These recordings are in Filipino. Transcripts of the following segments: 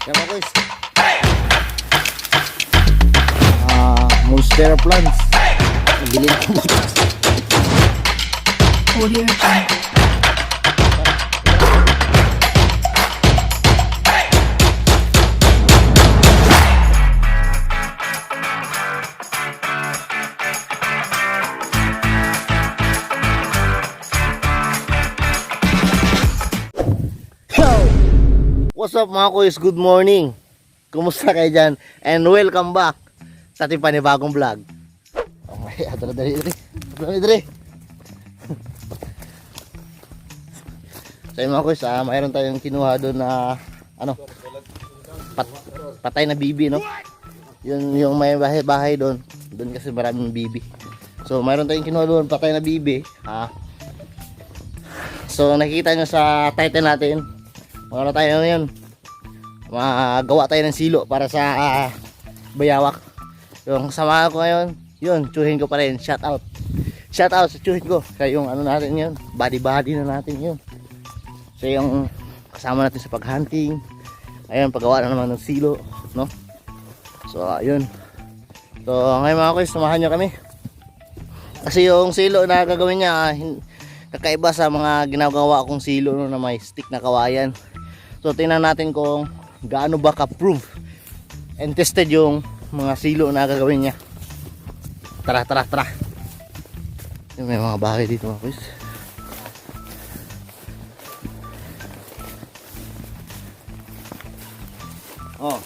Yan mga kuys. Monstera plants. Nabili na ako. Audio Jungle. What's up mga kuys? Good morning. Kumusta kayo dyan? And welcome back sa ating panibagong vlog. Okay, atara dali. So yun mga kuys, mayroon tayong kinuha doon na patay na bibi, no? Yun yung may bahay doon. Doon kasi maraming bibi. So mayroon tayong kinuha doon, patay na bibi. So nakikita nyo sa title natin, mga tayo ngayon, magawa tayo ng silo para sa bayawak. Yung kasama ko ngayon, yun, tsuhin ko pa rin. Shout out sa tsuhin ko. Kaya yung ano natin yun, body na natin yun. So yung kasama natin sa paghunting, ayun, paggawa na naman ng silo, no? So ayun. So ngayon mga kuys, samahan nyo kami. Kasi yung silo na gagawin niya, kakaiba sa mga ginagawa kong silo, no, na may stick na kawayan. So tingnan natin kung gaano ba ka-proof and tested yung mga silo na gagawin niya. Tara. May mga bahay dito mga kuys. Oh.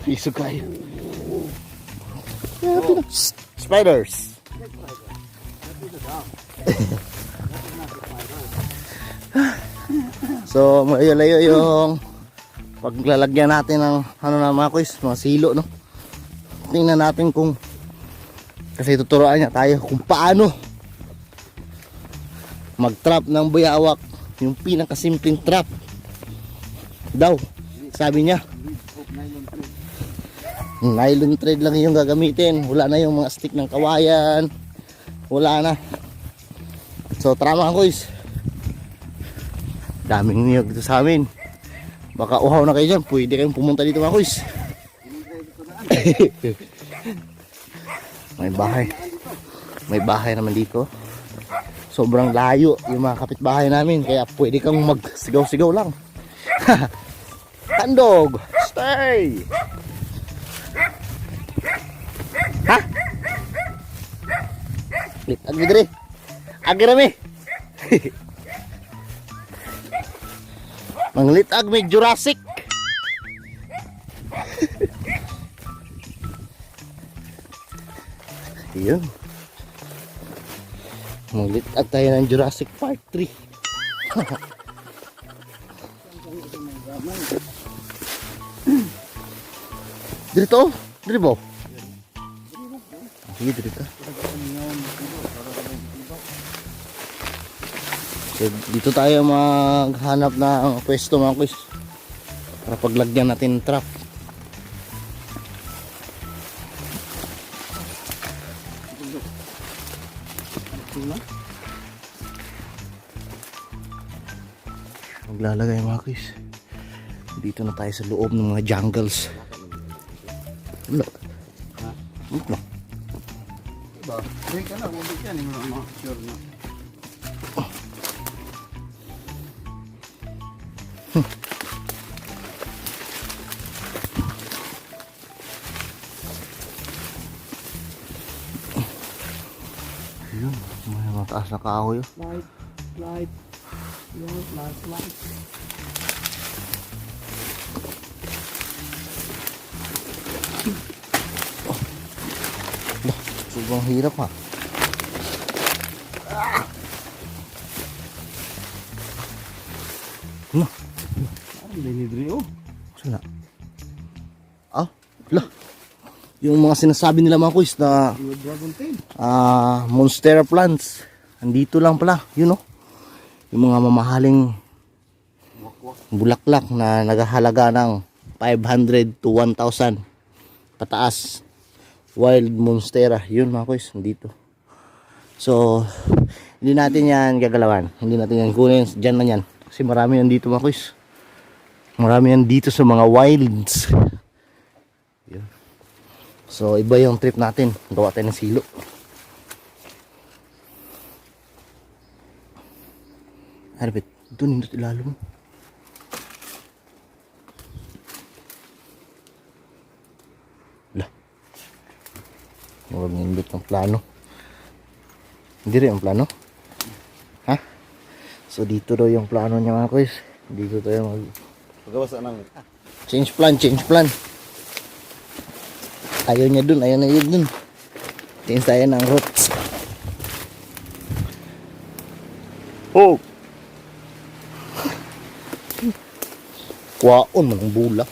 Piso kayo. Spiders. So malayo yung paglalagyan natin ng na mga kuys, mga silo, no? Tingnan natin kung, kasi tuturuan niya tayo kung paano mag-trap ng bayawak, yung pinakasimpleng trap daw, sabi niya. Nylon thread lang yung gagamitin, wala na yung mga stick ng kawayan, wala na. So tara mga kuys, daming niyog dito sa amin. Baka uhaw na kayo dyan, pwede kayong pumunta dito mga kuys. May bahay naman dito. Sobrang layo yung mga kapitbahay namin, kaya pwede kang magsigaw-sigaw lang. Handog, stay! Ha? Litag midre. Agirami. Manglitag may Jurassic. Yun. Manglitag tayo ng Jurassic Part 3. Dito? Dito? Sige, dito. So, dito tayo maghanap ng pwesto mga kuys para paglagyan natin ng trap. Maglalagay mga kuys. Dito na tayo sa loob ng mga jungles. Wala. Wala. Diba? Hindi ka na, hindi ka na sure na. Ayun, may mataas na kahoy. Light. Yung light. Sobrang hirap ha. Ano? Parang dinidri oh. Saan na? Lah. Yung mga sinasabi nila mga kuys na Yung dragon tail. monstera plants, andito lang pala, yun know? Yung mga mamahaling bulaklak na naghahalaga ng 500 to 1,000 pataas. Wild monstera, yun mga kuys, andito. So hindi natin yan gagalawan, hindi natin yan kunin, dyan na yan kasi marami yan dito mga kuys. Marami yan dito sa mga wilds. Yan. So iba yung trip natin. Gawa tayo ng silo. Harapit, doon hindi ilalo mo. Lah. Huwag nindot ng plano. Hindi rin ang plano. Ha? So dito daw yung plano niya mga kuys. Dito tayo mag... Pagkawasan namin. Change plan, change plan. Ayaw niya dun, ayaw na yun dun. Change tayo ng routes. Oh! Kwaon man ang bulak.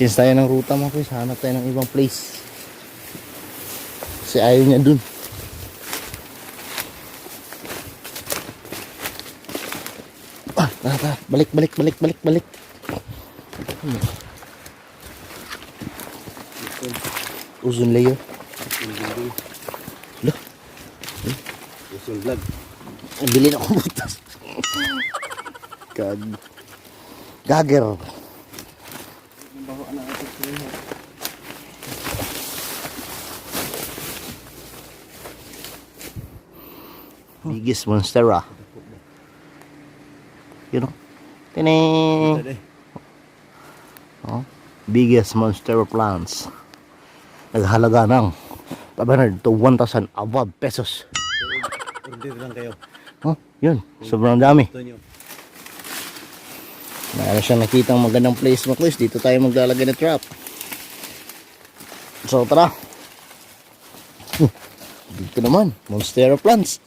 Change tayo ng ruta mga kuys. Hanap tayo ng ibang place. Kasi ayaw niya dun. Balik. Uzun layer. Loh, Usun vlog. bili na akong butas. Gager. Biggest monstera. You know? Tini. Oh, biggest monstera plants. Naghalaga ng 500 to 1,000 above pesos. Order lang kayo. Oh, yun. Sobrang dami. Ito nyo. Mayroon siyang nakitang magandang place mga kuys. Dito tayo maglalagay ng trap. So tara. Dito naman. Monstera plants.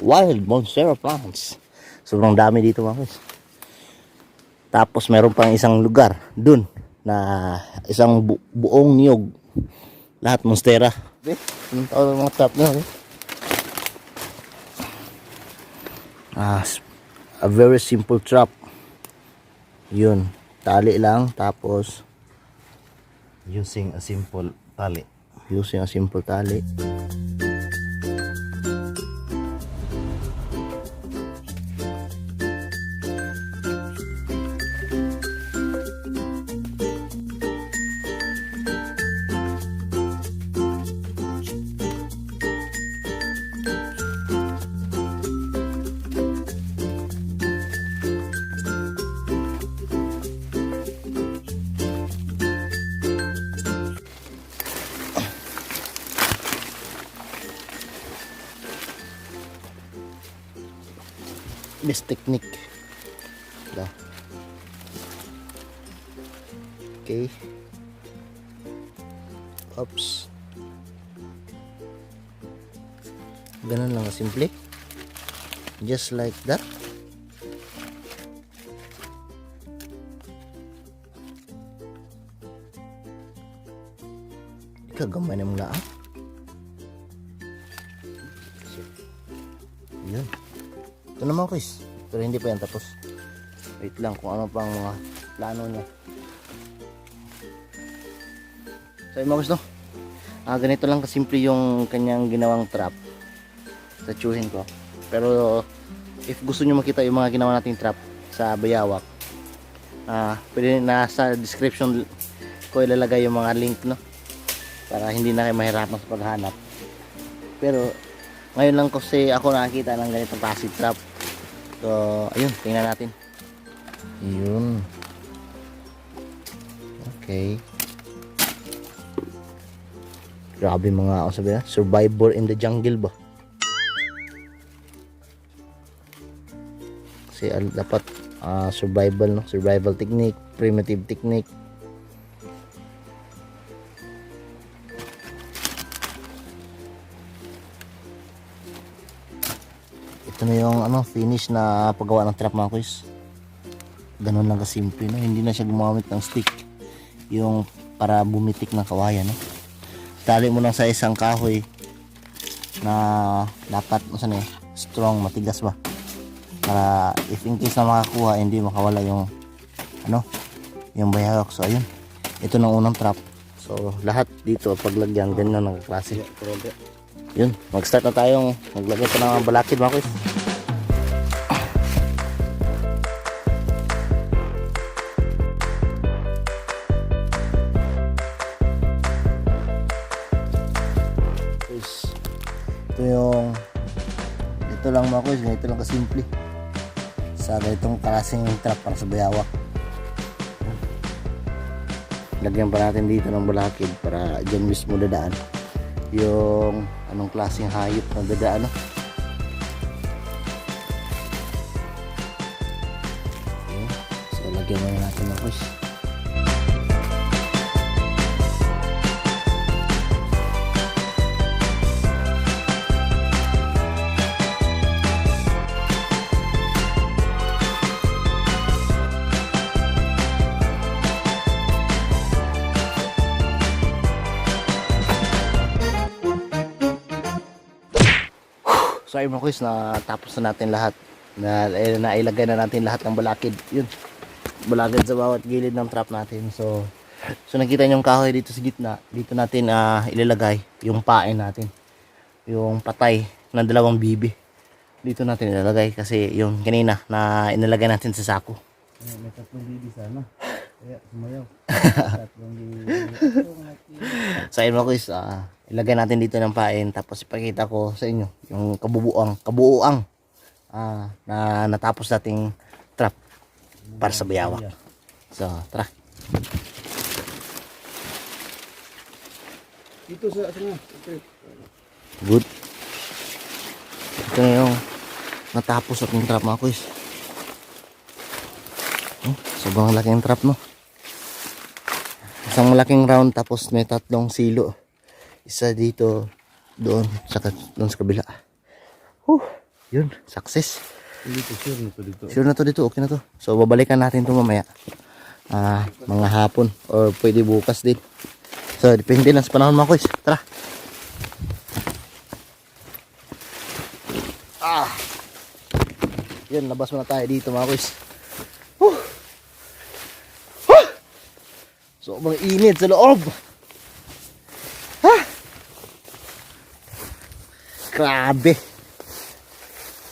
Wild monstera plants. Sobrang dami dito mga kuys. Tapos meron pang isang lugar dun na isang buong niyog. Lahat monstera. Anong tawag ng mga trap na? A very simple trap. Yun. Tali lang. Tapos Using a simple tali. using a simple tali. Best technique. Da. Okay. Oops. Ganun lang simple. Just like that. Kagamay na mong laan. Yun. Ito naman guys. Pero hindi pa yan tapos. Wait lang kung ano pang mga plano niya. So yun mga guys no. Ganito lang kasimple yung kanyang ginawang trap. Tachuhin ko. Pero if gusto nyo makita yung mga ginawa nating trap sa Bayawak, pwede nasa description ko ilalagay yung mga link no. Para hindi na kayo mahirapan sa paghanap. Pero ngayon lang kasi ako nakakita ng ganitong passive trap. So ayun, tingnan natin. Yun. Okay. Grabe mga, sabi na, survivor in the jungle ba? Kasi dapat survival no, survival technique, primitive technique. Ito na yung finish na paggawa ng trap mga kuys. Ganun lang kasimple no, hindi na siya gumamit ng stick yung para bumitik ng kawayan no. Tali mo lang sa isang kahoy na dapat strong, matigas ba, para if in case na makakuha hindi makawala yung yung bayawak. So ayun, ito na unang trap. So lahat dito paglagyan ganyan ng klase. Yeah, kurente. Yun, mag-start na tayong maglagay pa ng balakid mga kuys. Kuys, ito lang mga kuys, ganito lang kasimple sa ganitong klaseng trap para sa bayawak. Lagyan pa natin dito ng balakid para dyan mismo dadaan yung anong klaseng hayop na dadaan, no? Okay. So lagyan muna natin ng kuys. So ayun mga kuys, natapos na natin lahat. Nailagay na natin lahat ng balakid. Yun, balakid sa bawat gilid ng trap natin. So nakita nyo yung kahoy dito sa gitna. Dito natin ilalagay yung pain natin. Yung patay ng dalawang bibi. Dito natin ilalagay kasi yung kanina na inilagay natin sa sako. May tatlong bibi sana. Kaya sumayaw. Tatlong bibi. So ayun mga kuys, ilagay natin dito ng pain. Tapos ipakita ko sa inyo yung kabuuang na natapos nating trap para sa bayawak. So tara. Dito sa sana. Okay. Good. Ito na yung natapos ating trap mga kuys. Sobrang laking trap, no? Isang malaking round tapos may tatlong silo. Isa dito, doon, saka doon sa kabila. Yun, success. Dito, sure na to dito. Sure na to dito, okay na to. So babalikan natin to mamaya. Mga hapon or pwede bukas din. So depende lang sa panahon mga kuys. Tara. Yun, labas muna tayo dito mga kuys. Sobrang init sa loob. Grabe.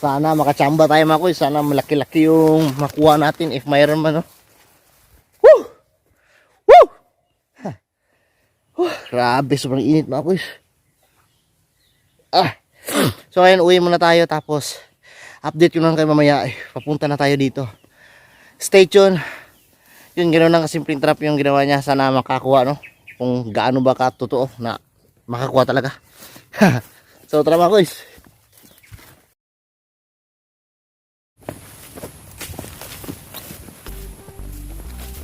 Sana makachamba tayo mga kuys. Sana malaki-laki yung makuha natin if mayroon man, no? Woo! Woo! Grabe, sobrang init mga kuys. So ngayon uwi muna tayo tapos update ko lang kayo mamaya. Papunta na tayo dito. Stay tuned. Yun, gano'n lang kasimpleng trap yung ginawa niya. Sana makakuha, no? Kung gaano ba ka totoo na makakuha talaga. So tara mga kuys.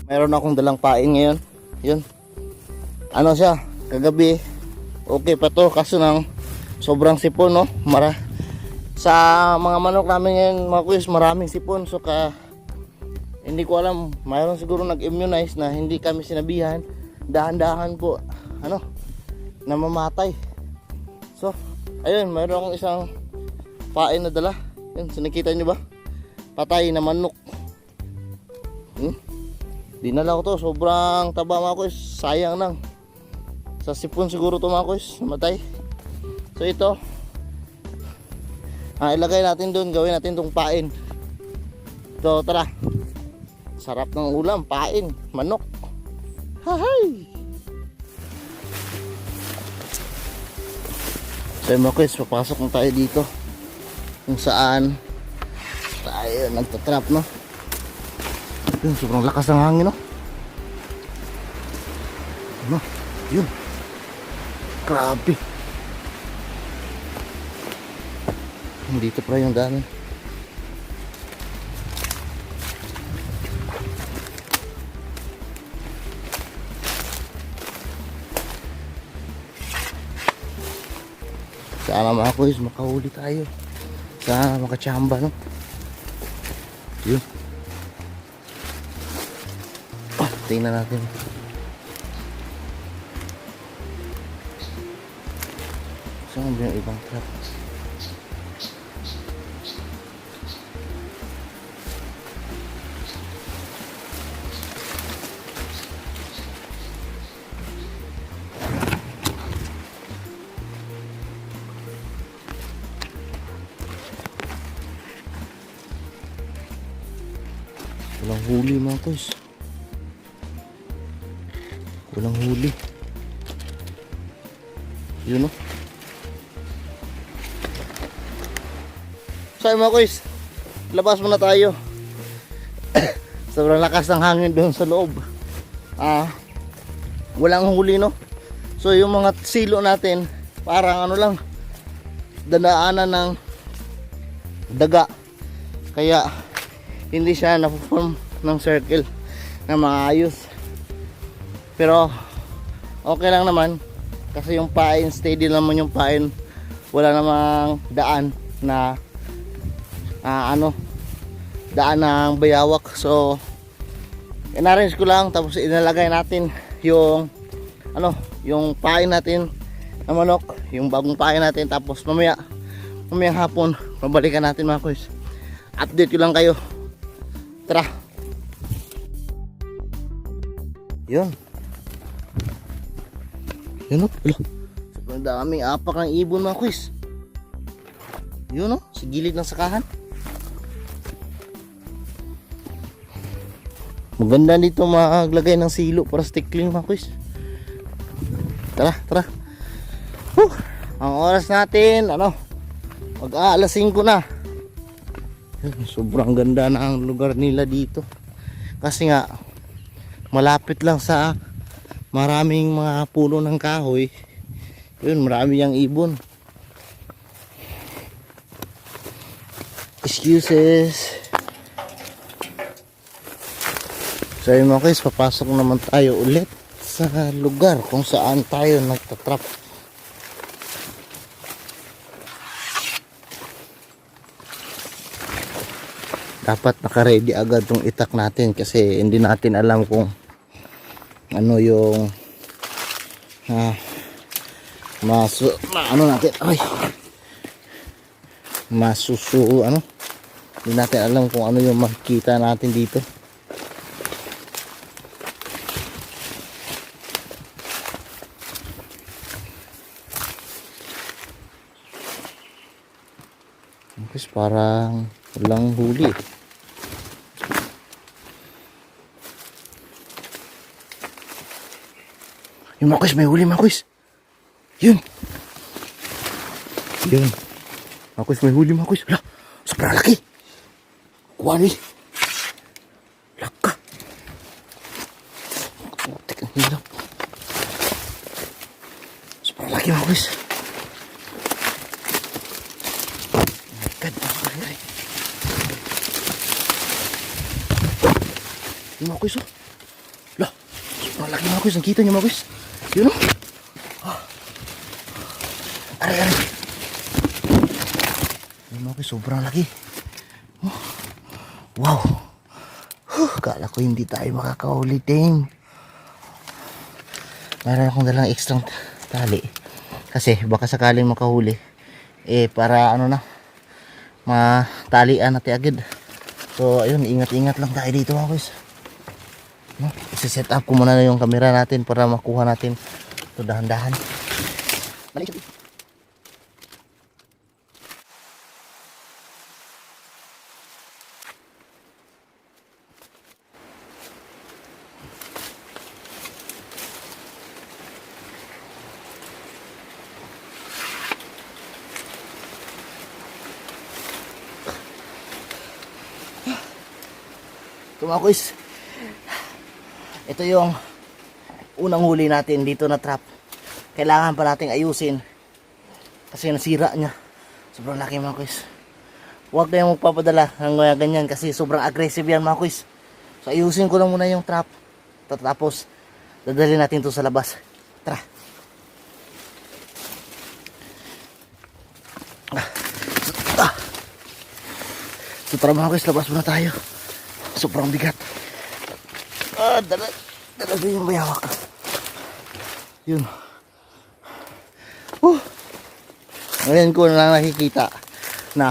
Meron akong dalang pain ngayon. Yun. Ano siya? Kagabi. Okay pa to. Kaso nang sobrang sipon, no? Sa mga manok namin ngayon mga kuys, maraming sipon. So hindi ko alam, mayroon siguro nag-immunize na hindi kami sinabihan. Dahan-dahan po, namamatay. So, ayun, mayroon akong isang pain na dala. Yun, nakita nyo ba? Patay na manok. Dinala ko to, sobrang taba mga kuys. Sayang lang. Sa sipon siguro to mga kuys, namatay. So ito, ilagay natin doon, gawin natin tong pain. So tara. Sarap ng ulam, pain, manok. Hahay! So mga kuys, papasok na tayo dito kung saan tayo nagtatrap, no? Yun, sobrang lakas ng hangin, no? Yun. Grabe. Dito pa yung daan. Sana mga kuys, makahuli tayo. Sana makachamba, no? Yun. Tingnan natin. Saan ba yung ibang trap? Walang huli mga guys. Walang huli. Yun o. So mga guys, labas muna tayo. Sobrang lakas ng hangin doon sa loob. Walang huli no. So yung mga silo natin, parang ano lang, dadaanan ng daga. Kaya hindi siya na-form ng circle na maayos. Pero okay lang naman kasi yung pain, steady naman yung pain. Wala namang daan na daan ng bayawak. So in-arrange ko lang, tapos inalagay natin yung yung pain natin na manok, yung bagong pain natin. Tapos mamayang hapon mabalikan natin mga boys. Update ko lang kayo. Tara. Yun o. Sobrang daming apak ng ibon mga boys. Yun o, sa gilid ng sakahan. Maganda dito maglagay ng silo para stickling mga boys. Tara. Ang oras natin mag-aalas 5 na. Sobrang ganda na ang lugar nila dito. Kasi nga malapit lang sa maraming mga puno ng kahoy. Yun, marami yang ibon. Excuses. So yun mga guys, papasok naman tayo ulit sa lugar kung saan tayo nagtatrap. Dapat naka-ready agad tong itak natin kasi hindi natin alam kung ano yung hindi natin alam kung ano yung makikita natin dito. Kasi parang walang huli. Yung Marcos, may huli Marcos. Yun. Marcos, may huli Marcos. Hala, sobrang laki. Kuha ni. Laka. Putik ang hilap. Sobrang laki Marcos. Yung Marcos oh. Lah, sobrang laki Marcos. Ang kita niyo Marcos. Yun o. Aray. Yung Marcos, sobrang laki. Wow. Kala ko hindi tayo makakahuli din. Meron akong dalang extra tali. Kasi baka sakaling makahuli. Para matalian natin agad. So ayun, ingat-ingat lang tayo dito mga boys. Isi-set up ko muna yung camera natin para makuha natin ito dahan-dahan. Mali siya. Mga boys, ito yung unang huli natin dito na trap. Kailangan pa nating ayusin kasi nasira niya. Sobrang laki mga boys. Huwag kayong magpapadala ng ganyan kasi sobrang aggressive yan mga boys. So ayusin ko lang muna yung trap. Tapos dadalhin natin to sa labas. Tara. So tara mga boys, labas muna tayo. Sobrang bigat. Dala yung bayawak. Yun. Ngayon ko na lang nakikita na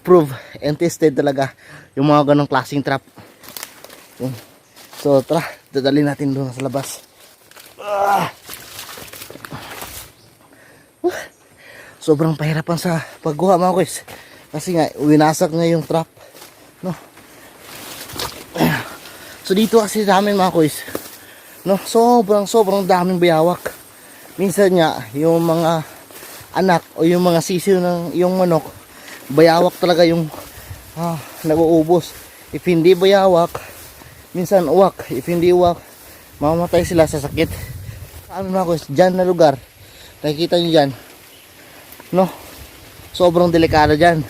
prove and tested talaga yung mga ganong klaseng trap. Yun. So tara, dadalhin natin doon sa labas. Sobrang pahirapan sa pagkuha mga guys. Kasi nga, winasak nga yung trap. No? So dito kasi sa amin mga kuys, no, sobrang daming bayawak. Minsan nga, yung mga anak o yung mga sisiw ng yung manok, bayawak talaga yung nag-uubos. If hindi bayawak, minsan uwak. If hindi uwak, mamamatay sila sa sakit. Sa amin mga kuys, dyan na lugar, nakikita nyo dyan, no, sobrang delikado dyan.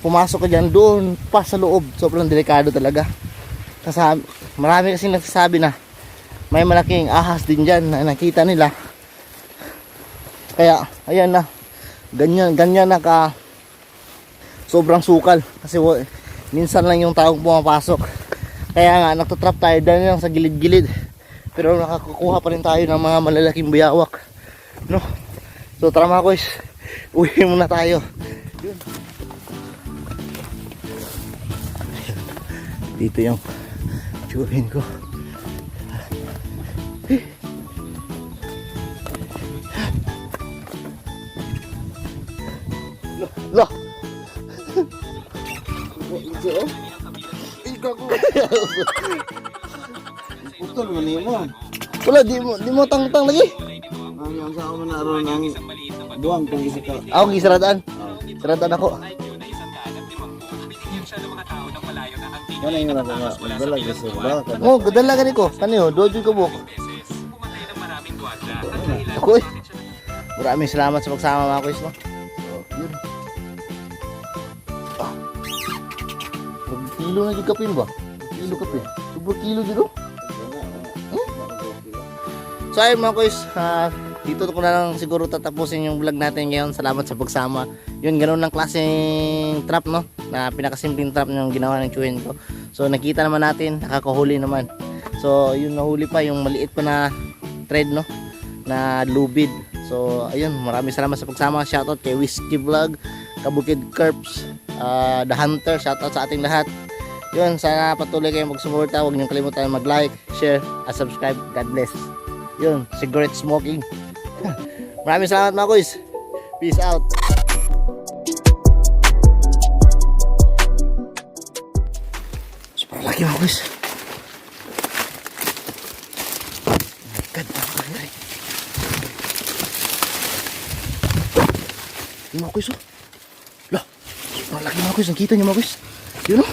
Pumasok ka dyan doon pa sa loob, sobrang delikado talaga. Kasi marami kasi nagsasabi na may malaking ahas din dyan na nakita nila. Kaya ayan na, ganyan na ka sobrang sukal. Kasi minsan lang yung taong pumapasok. Kaya nga nagtatrap tayo dyan lang sa gilid-gilid, pero nakakukuha pa rin tayo ng mga malalaking bayawak, no? So tara mga kuys, uwi muna tayo. Yun. Dito yung tsuhin ko. Loh. Putol man mo. Wala, di mo tang lagi. Ang sa ako na ron ang buwang kung isa ka. Ako gisaradaan. Saradaan ako. Wala yung nga nga. Wala gusto ba? Oh, gadala gani ko. Kaniyo, dojo ko buk. Ako eh. Maraming salamat sa pagsama mga kuys, no? Yun. Kilo na yung kapin ba? Kilo kapin. Super kilo dito. So ayun mga kuys, dito ko na lang siguro tatapusin yung vlog natin ngayon. Salamat sa pagsama. Yun, ganoon lang klaseng trap, no? Na pinakasimpleng trap yung ginawa ng tsuhin ko. So nakita naman natin, nakakahuli naman. So yun, nahuli pa yung maliit pa na thread, no? Na lubid. So ayun, maraming salamat sa pagsama. Shoutout kay Whiskey Vlog, Kabukid Curbs, The Hunter. Shoutout sa ating lahat. Yun, sana patuloy kayong magsuporta. Huwag niyong kalimutan mag-like, share, at subscribe. God bless. Yun, cigarette smoking. Maraming salamat mga kuys. Peace out. Super laki mga kuys. God, napakahiri. Yung mga kuys, oh. Lah, super laki mga kuys. Nakita niyo mga kuys. Yun, oh.